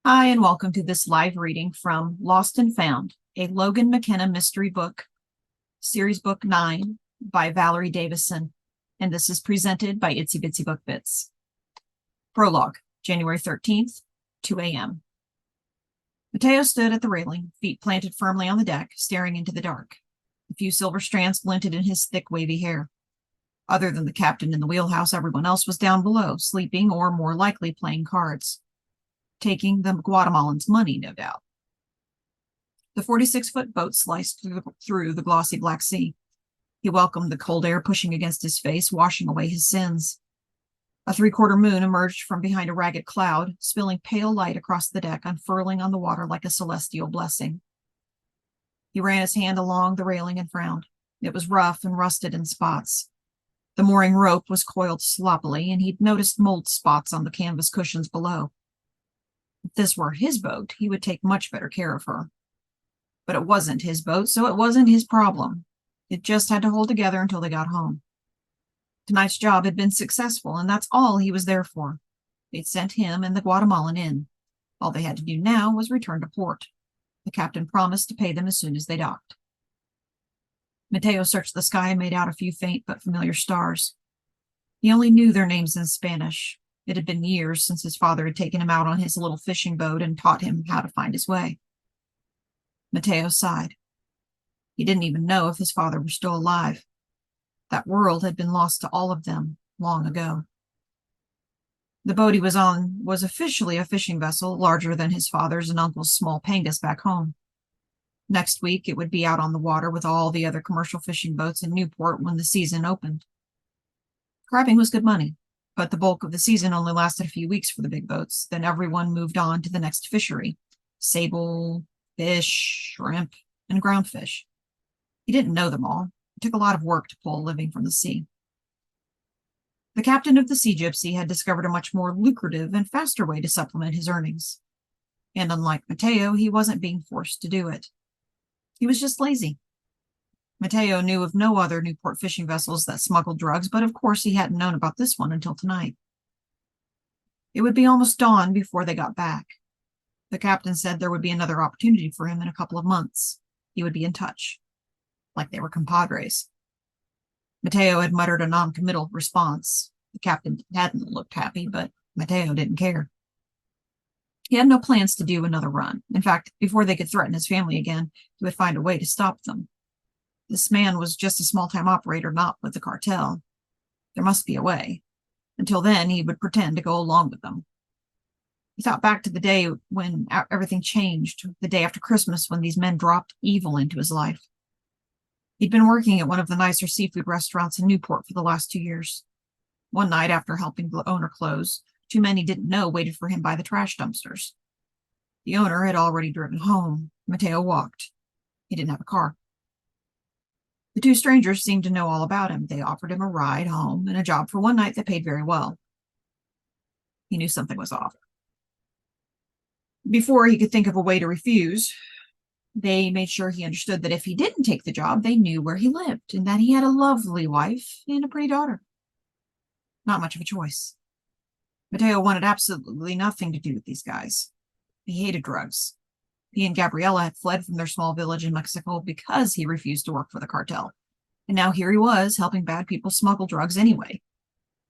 Hi, and welcome to this live reading from Lost and Found, a Logan McKenna mystery book, series book 9 by Valerie Davisson, and this is presented by Itsy Bitsy Book Bits. Prologue, January 13th, 2 a.m. Mateo stood at the railing, feet planted firmly on the deck, staring into the dark. A few silver strands glinted in his thick, wavy hair. Other than the captain in the wheelhouse, everyone else was down below, sleeping or, more likely, playing cards. Taking the Guatemalan's money, no doubt. The 46-foot boat sliced through the glossy Black Sea. He welcomed the cold air pushing against his face, washing away his sins. A three-quarter moon emerged from behind a ragged cloud, spilling pale light across the deck, unfurling on the water like a celestial blessing. He ran his hand along the railing and frowned. It was rough and rusted in spots. The mooring rope was coiled sloppily, and he'd noticed mold spots on the canvas cushions below. If this were his boat, he would take much better care of her. But it wasn't his boat, so it wasn't his problem. It just had to hold together until they got home. Tonight's job had been successful, and that's all he was there for. They'd sent him and the Guatemalan in. All they had to do now was return to port. The captain promised to pay them as soon as they docked. Mateo searched the sky and made out a few faint but familiar stars. He only knew their names in Spanish. It had been years since his father had taken him out on his little fishing boat and taught him how to find his way. Mateo sighed. He didn't even know if his father were still alive. That world had been lost to all of them long ago. The boat he was on was officially a fishing vessel, larger than his father's and uncle's small pangas back home. Next week, it would be out on the water with all the other commercial fishing boats in Newport when the season opened. Crabbing was good money, but the bulk of the season only lasted a few weeks for the big boats. Then everyone moved on to the next fishery: sable, fish, shrimp, and groundfish. He didn't know them all. It took a lot of work to pull a living from the sea. The captain of the Sea Gypsy had discovered a much more lucrative and faster way to supplement his earnings. And unlike Mateo, he wasn't being forced to do it. He was just lazy. Mateo knew of no other Newport fishing vessels that smuggled drugs, but of course he hadn't known about this one until tonight. It would be almost dawn before they got back. The captain said there would be another opportunity for him in a couple of months. He would be in touch, like they were compadres. Mateo had muttered a non-committal response. The captain hadn't looked happy, but Mateo didn't care. He had no plans to do another run. In fact, before they could threaten his family again, he would find a way to stop them. This man was just a small-time operator, not with the cartel. There must be a way. Until then, he would pretend to go along with them. He thought back to the day when everything changed, the day after Christmas when these men dropped evil into his life. He'd been working at one of the nicer seafood restaurants in Newport for the last 2 years. One night, after helping the owner close, 2 men he didn't know waited for him by the trash dumpsters. The owner had already driven home. Mateo walked. He didn't have a car. The 2 strangers seemed to know all about him. They offered him a ride home and a job for one night that paid very well. He knew something was off. Before he could think of a way to refuse, they made sure he understood that if he didn't take the job, they knew where he lived and that he had a lovely wife and a pretty daughter. Not much of a choice. Mateo wanted absolutely nothing to do with these guys. He hated drugs. He and Gabriela had fled from their small village in Mexico because he refused to work for the cartel. And now here he was, helping bad people smuggle drugs anyway.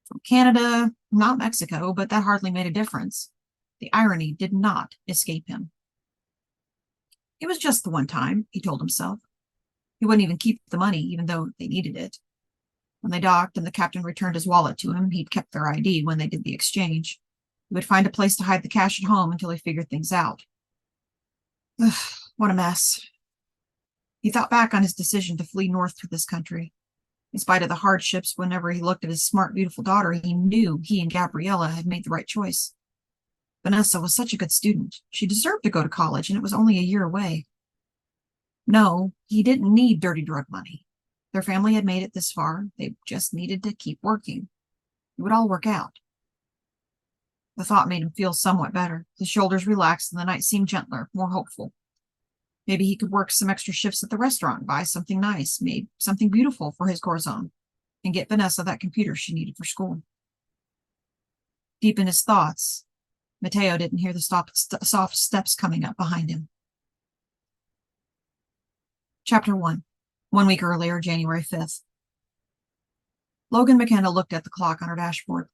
From Canada, not Mexico, but that hardly made a difference. The irony did not escape him. It was just the one time, he told himself. He wouldn't even keep the money, even though they needed it. When they docked and the captain returned his wallet to him, he'd kept their ID when they did the exchange. He would find a place to hide the cash at home until he figured things out. Ugh, what a mess. He thought back on his decision to flee north to this country. In spite of the hardships, whenever he looked at his smart, beautiful daughter, he knew he and Gabriela had made the right choice. Vanessa was such a good student. She deserved to go to college, and it was only a year away. No, he didn't need dirty drug money. Their family had made it this far. They just needed to keep working. It would all work out. The thought made him feel somewhat better. His shoulders relaxed, and the night seemed gentler, more hopeful. Maybe he could work some extra shifts at the restaurant, buy something nice, maybe something beautiful for his Corazon, and get Vanessa that computer she needed for school. Deep in his thoughts, Mateo didn't hear the soft steps coming up behind him. Chapter 1. 1 week earlier, January 5th. Logan McKenna looked at the clock on her dashboard.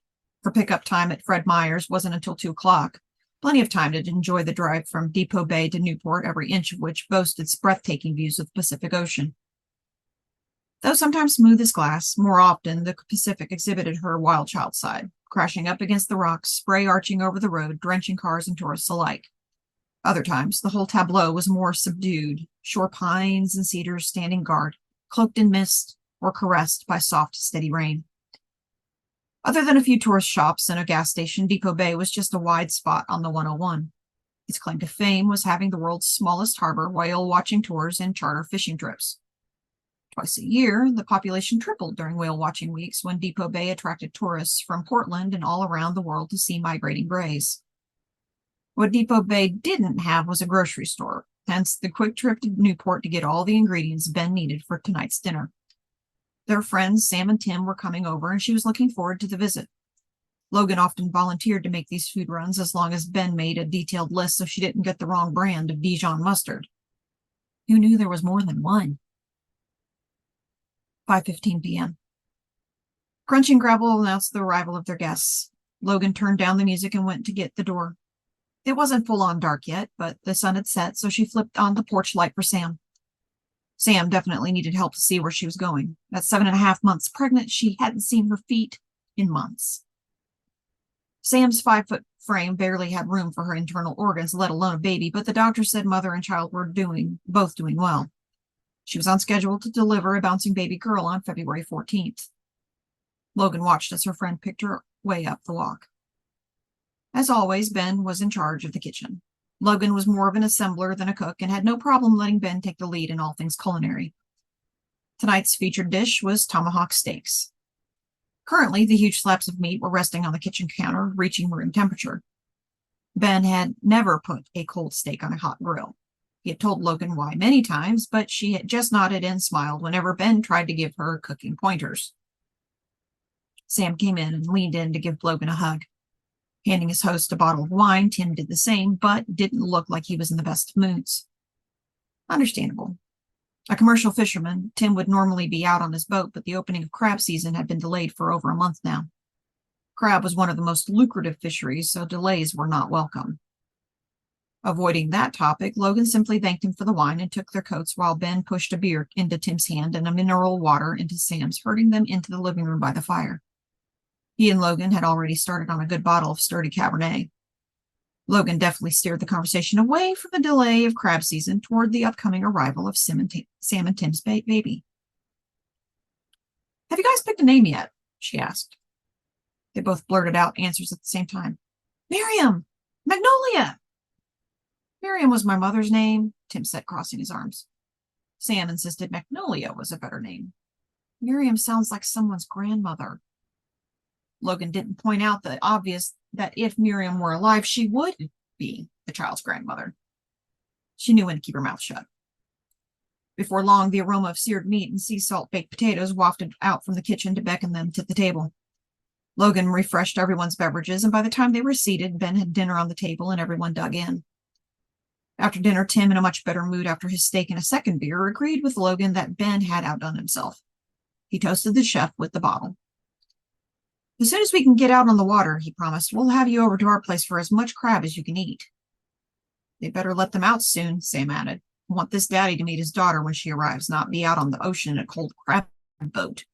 Her pickup time at Fred Meyer's wasn't until 2 o'clock. Plenty of time to enjoy the drive from Depot Bay to Newport, every inch of which boasted breathtaking views of the Pacific Ocean. Though sometimes smooth as glass, more often the Pacific exhibited her wild child side, crashing up against the rocks, spray arching over the road, drenching cars and tourists alike. Other times, the whole tableau was more subdued, shore pines and cedars standing guard, cloaked in mist or caressed by soft, steady rain. Other than a few tourist shops and a gas station, Depot Bay was just a wide spot on the 101. Its claim to fame was having the world's smallest harbor, whale-watching tours, and charter fishing trips. Twice a year, the population tripled during whale-watching weeks when Depot Bay attracted tourists from Portland and all around the world to see migrating grays. What Depot Bay didn't have was a grocery store, hence the quick trip to Newport to get all the ingredients Ben needed for tonight's dinner. Their friends, Sam and Tim, were coming over, and she was looking forward to the visit. Logan often volunteered to make these food runs as long as Ben made a detailed list so she didn't get the wrong brand of Dijon mustard. Who knew there was more than one? 5:15 p.m. Crunching gravel announced the arrival of their guests. Logan turned down the music and went to get the door. It wasn't full-on dark yet, but the sun had set, so she flipped on the porch light for Sam. Sam definitely needed help to see where she was going. At 7.5 months pregnant, she hadn't seen her feet in months. Sam's 5-foot frame barely had room for her internal organs, let alone a baby, but the doctor said mother and child were both doing well. She was on schedule to deliver a bouncing baby girl on February 14th. Logan watched as her friend picked her way up the walk. As always, Ben was in charge of the kitchen. Logan was more of an assembler than a cook and had no problem letting Ben take the lead in all things culinary. Tonight's featured dish was tomahawk steaks. Currently, the huge slabs of meat were resting on the kitchen counter, reaching room temperature. Ben had never put a cold steak on a hot grill. He had told Logan why many times, but she had just nodded and smiled whenever Ben tried to give her cooking pointers. Sam came in and leaned in to give Logan a hug. Handing his host a bottle of wine, Tim did the same, but didn't look like he was in the best of moods. Understandable. A commercial fisherman, Tim would normally be out on his boat, but the opening of crab season had been delayed for over a month now. Crab was one of the most lucrative fisheries, so delays were not welcome. Avoiding that topic, Logan simply thanked him for the wine and took their coats while Ben pushed a beer into Tim's hand and a mineral water into Sam's, herding them into the living room by the fire. He and Logan had already started on a good bottle of sturdy Cabernet. Logan deftly steered the conversation away from the delay of crab season toward the upcoming arrival of Sam and Tim's baby. "Have you guys picked a name yet?" she asked. They both blurted out answers at the same time. "Miriam! Magnolia!" "Miriam was my mother's name," Tim said, crossing his arms. Sam insisted Magnolia was a better name. "Miriam sounds like someone's grandmother." Logan didn't point out the obvious that if Miriam were alive, she would be the child's grandmother. She knew when to keep her mouth shut. Before long, the aroma of seared meat and sea salt baked potatoes wafted out from the kitchen to beckon them to the table. Logan refreshed everyone's beverages, and by the time they were seated, Ben had dinner on the table and everyone dug in. After dinner, Tim, in a much better mood after his steak and a second beer, agreed with Logan that Ben had outdone himself. He toasted the chef with the bottle. "As soon as we can get out on the water," he promised, "we'll have you over to our place for as much crab as you can eat." "They better let them out soon," Sam added. "I want this daddy to meet his daughter when she arrives, not be out on the ocean in a cold crab boat."